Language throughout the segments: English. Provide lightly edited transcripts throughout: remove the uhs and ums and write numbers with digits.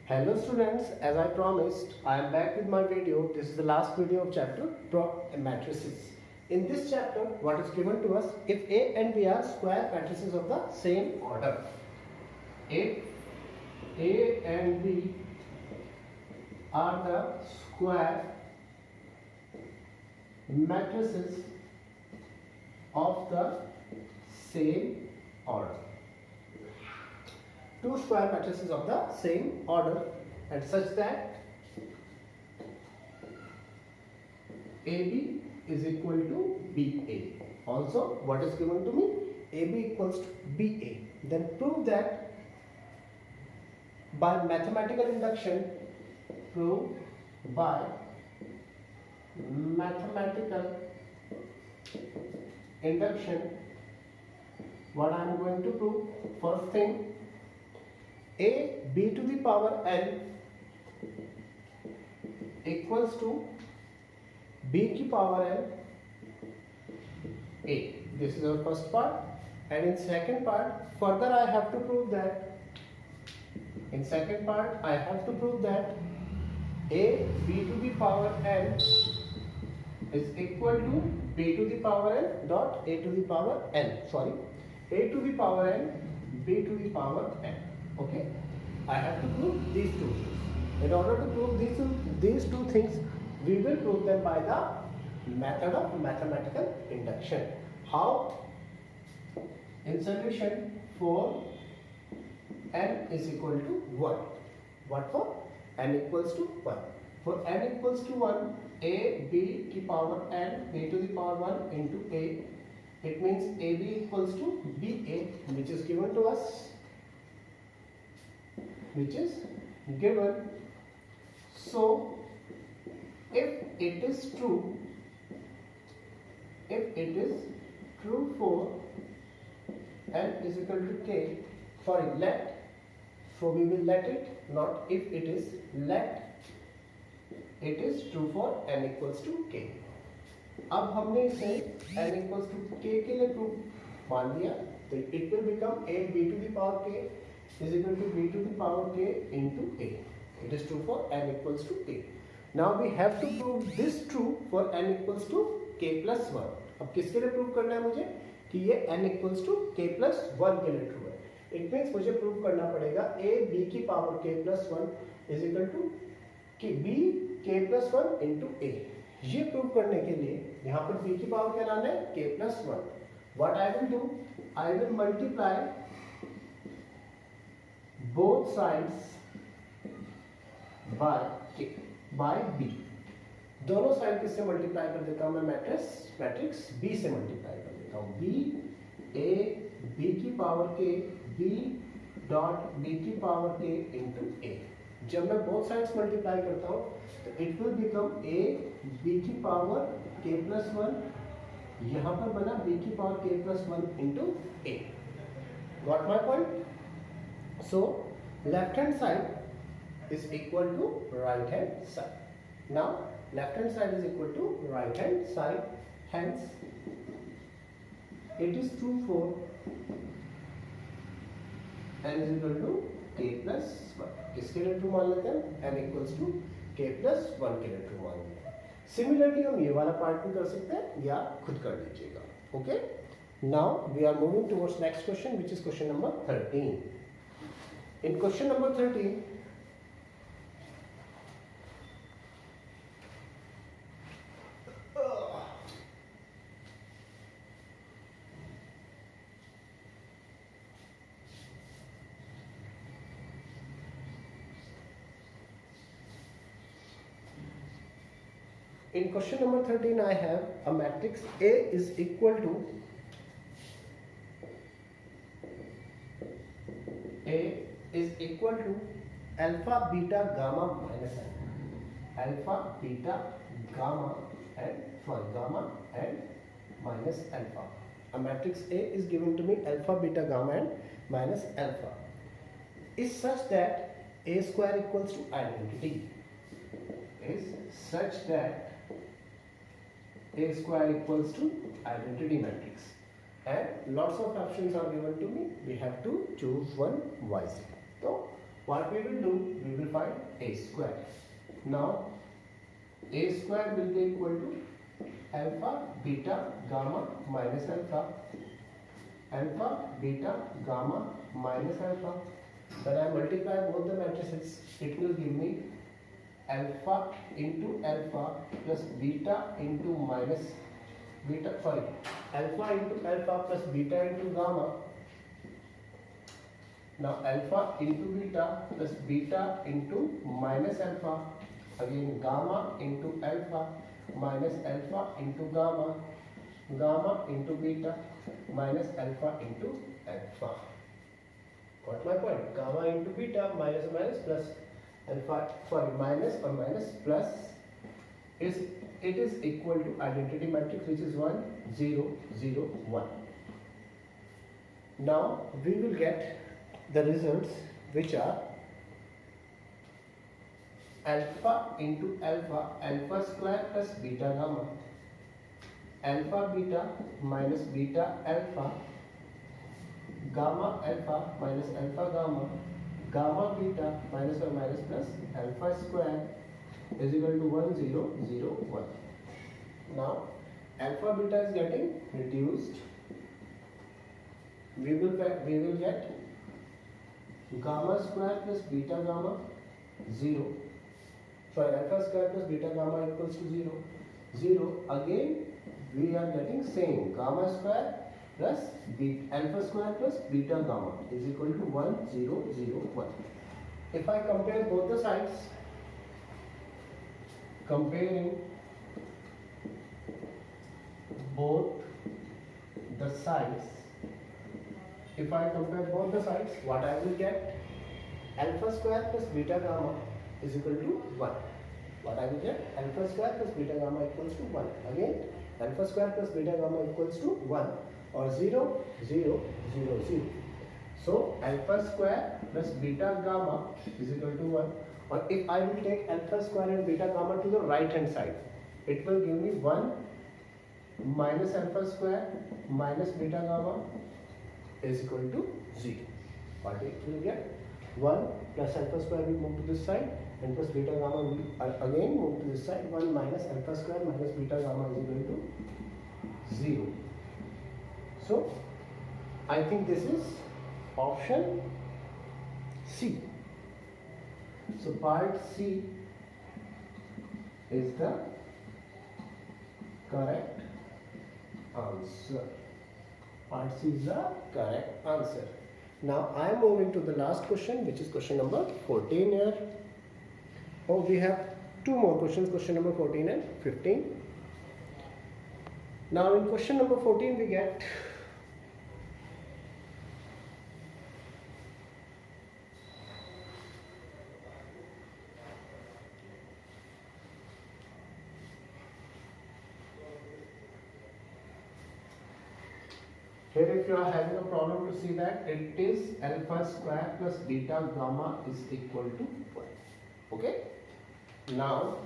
Hello students, as I promised, I am back with my video. This is the last video of chapter matrices. In this chapter, what is given to us? If A and B are square matrices of the same order. If A and B are the square matrices of the same order. Two square matrices of the same order and such that AB is equal to BA. Also, what is given to me? AB equals to BA. Then prove that by mathematical induction. Prove by mathematical induction. What I am going to prove? First thing, a b to the power n equals to b की power n a. This is our first part, and in second part further I have to prove that a b to the power n is equal to b to the power n dot a to the power n. Sorry, a to the power n b to the power n. Okay, I have to prove these two things. In order to prove these two things, we will prove them by the method of mathematical induction. How? In solution for n is equal to 1. What for? N equals to 1. For n equals to 1, a b की power n b to the power 1 into a. It means ab equals to ba, which is given to us. So if it is true for n is equal to k, we will let it, not if it is, let it is true for n equals to k. अब हमने इसे n equals to k के लिए proof मान लिया, तो it will become a b to the power k is equal to b to the power k into a. It is true for n equals to k. Now we have to prove this true for n equals to k plus 1. अब किसके लिए prove करना है मुझे कि ये n equals to k plus 1 के लिए ट्रू है. It means मुझे प्रूव करना पड़ेगा a b की power k plus 1 is equal to b k plus 1 into a. ये प्रूव करने के लिए यहाँ पर b की पावर क्या लाना है? k plus 1. What I will do? I will multiply both sides by b. दोनों साइड किससे मल्टीप्लाई कर देता हूं मैं? मैट्रिक्स b से मल्टीप्लाई कर देता हूं. b a b की power k b dot b की पावर k इंटू a. जब मैं बोथ साइड्स मल्टीप्लाई करता हूं तो it will become a b की पावर k प्लस 1. यहां पर बना b की power k plus 1 into a. Got my point? So left hand side is equal to right hand side. Now left hand side is equal to right hand side. Hence it is true for n is equal to k plus 1. किसके लिए true मान लेते हैं? n equals to k plus 1 के लिए true मान लेते हैं. सिमिलरली हम ये वाला पार्ट भी कर सकते हैं या खुद कर लीजिएगा. Okay, now we are moving towards next question, which is question number 13. In question number 13, I have a matrix A is equal to alpha beta gamma minus n. Alpha beta gamma and minus alpha. A matrix A is given to me alpha beta gamma and minus alpha is such that A square equals to identity. Matrix, and lots of options are given to me. We have to choose one wisely. So What we will do, we will find a square. Now a square will be equal to alpha beta gamma minus alpha, alpha beta gamma minus alpha. When I multiply both the matrices, it will give me alpha into alpha plus beta into minus beta, alpha into alpha plus beta into gamma. Now alpha into beta plus beta into minus alpha, again gamma into alpha minus alpha into gamma, gamma into beta minus alpha into alpha. Got my point? Gamma into beta minus plus alpha, minus or minus plus is equal to identity matrix, which is 1 0 0 1. Now we will get the results, which are alpha into alpha, alpha square plus beta gamma, alpha beta minus beta alpha, gamma alpha minus alpha gamma, gamma beta minus or minus plus alpha square is equal to 1 0 0 1. Now alpha beta is getting reduced. We will get gamma square plus beta gamma 0. Sorry, alpha square plus beta gamma equals to 0 0. Again we are getting same, gamma square plus alpha square plus beta gamma is equal to 1 0 0 1. If I compare both the sides, comparing both the sides, if I compare both the sides, what I will get? Alpha square plus beta gamma is equal to 1. What I will get? Alpha square plus beta gamma equals to 1. Again, alpha square plus beta gamma equals to 1 or 0 0 0 0. So alpha square plus beta gamma is equal to 1. Or if I will take alpha square and beta gamma to the right hand side, it will give me 1 minus alpha square minus beta gamma is equal to 0. What it will get? 1 plus alpha square will move to this side and plus beta gamma will again move to this side. 1 minus alpha square minus beta gamma is equal to 0. So I think this is option C. So part C is the correct answer. Part C is the correct answer. Now I am moving to the last question, which is question number 14 here. Oh, we have two more questions, question number 14 and 15. Now in question number 14 we get here, if you are having a problem to see that, it is alpha square plus beta gamma is equal to 1. Okay? Now,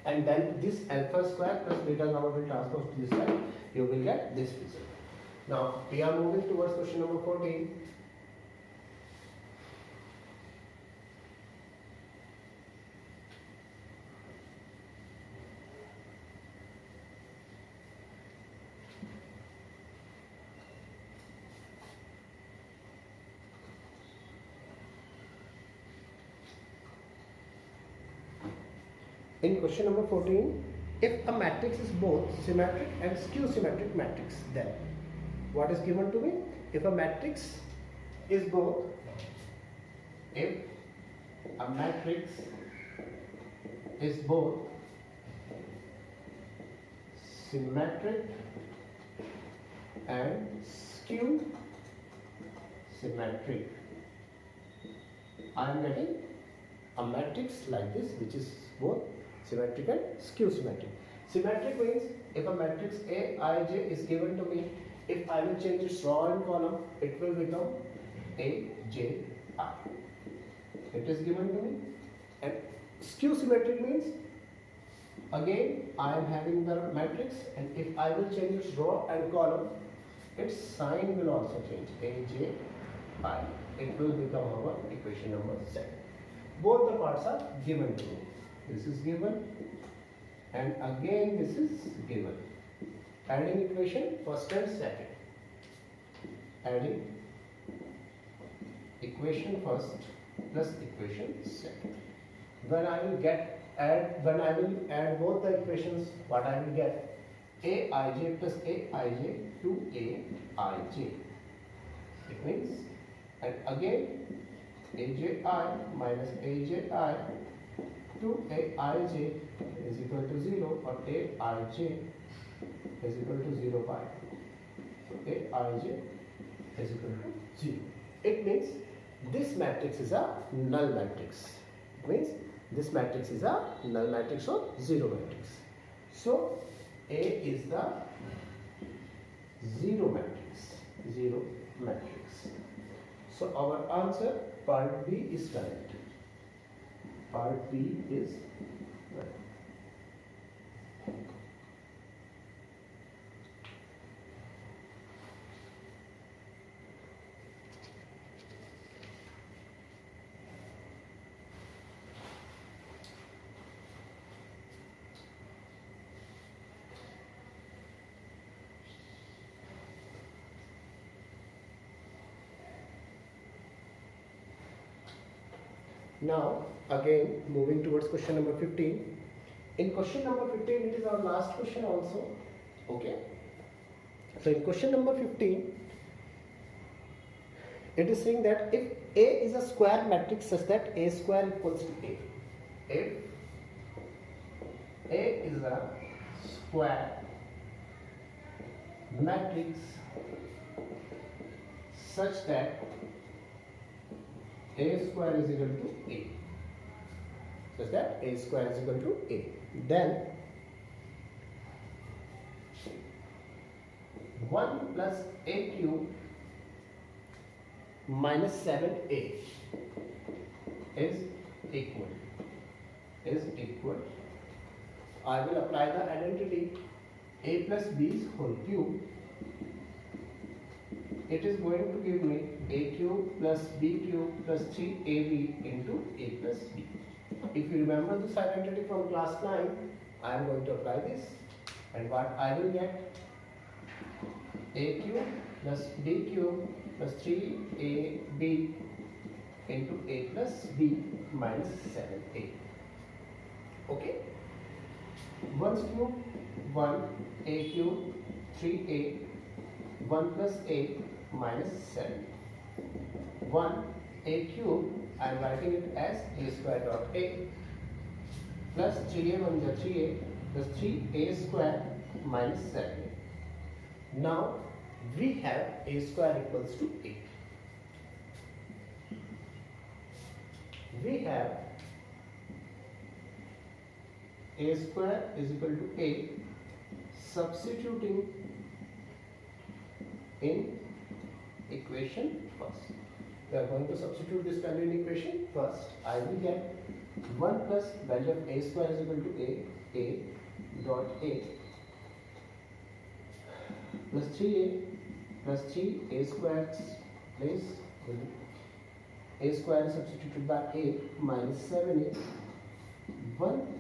and then this alpha square plus beta gamma will transpose to this side, you will get this result. Now, we are moving towards question number 14. In question number 14, if a matrix is both symmetric and skew symmetric matrix, then what is given to me? If a matrix is both, if a matrix is both symmetric and skew symmetric, I am getting a matrix like this, which is both symmetric and skew symmetric. Symmetric means if a matrix A, I, J is given to me, if I will change its row and column, it will become A, J, I. It is given to me. And skew symmetric means, again, I am having the matrix, and if I will change its row and column, its sign will also change. A, J, I it will become our equation number 7. Both the parts are given to me. This is given and again this is given. Adding equation first and second. Adding equation first plus equation second. When I will add both the equations, what I will get? Aij plus Aij to Aij. It means, and again Aj minus Aj to Aij is equal to 0, or Aij is equal to 0 pi. So Aij is equal to 0. It means this matrix is a null matrix. It means this matrix is a null matrix or zero matrix. So A is the zero matrix. Zero matrix. So our answer part B is correct. Part B is correct. Now again moving towards question number 15. In question number 15 it is our last question also. Okay. So in question number 15 it is saying that if A is a square matrix such that A square equals to A. If A is a square matrix such that A square is equal to A. Such that A square is equal to A. Then 1 plus A cube minus 7A is equal. I will apply the identity A plus B's whole cube. It is going to give me A cube plus B cube plus 3AB into A plus B. If you remember this identity from class 9, I am going to apply this, and what I will get? A cube plus B cube plus 3AB into A plus B minus 7A. Okay? 1's cube, 1, A cube, 3A, 1 plus A minus 7. 1 A cube, I am writing it as A square dot A plus 3A 1 is 3A plus 3A square minus 7A. Now we have A square equals to A. We have A square is equal to A, substituting in equation first. We are going to substitute this value in equation first. I will get 1 plus value of A square is equal to A dot A plus 3A plus 3A square place A square is substituted by A minus 7A. 1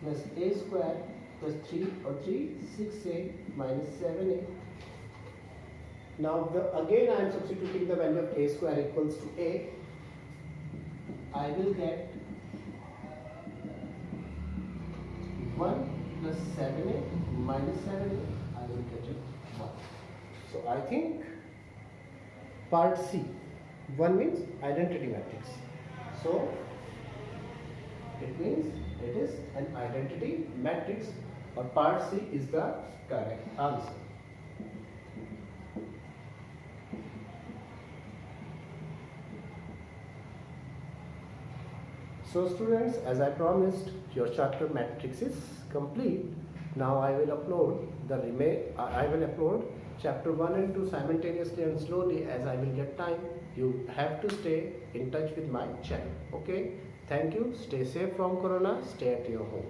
plus A square plus 3 or 3 6A minus 7A. Now again I am substituting the value of A square equals to A. I will get 1 plus 7A minus 7A. I will get it 1. So I think part C, 1 means identity matrix. So it means it is an identity matrix, or part C is the correct answer. So students, as I promised, your chapter matrix is complete. Now I will upload chapter 1 and 2 simultaneously and slowly as I will get time. You have to stay in touch with my channel. Okay? Thank you. Stay safe from corona. Stay at your home.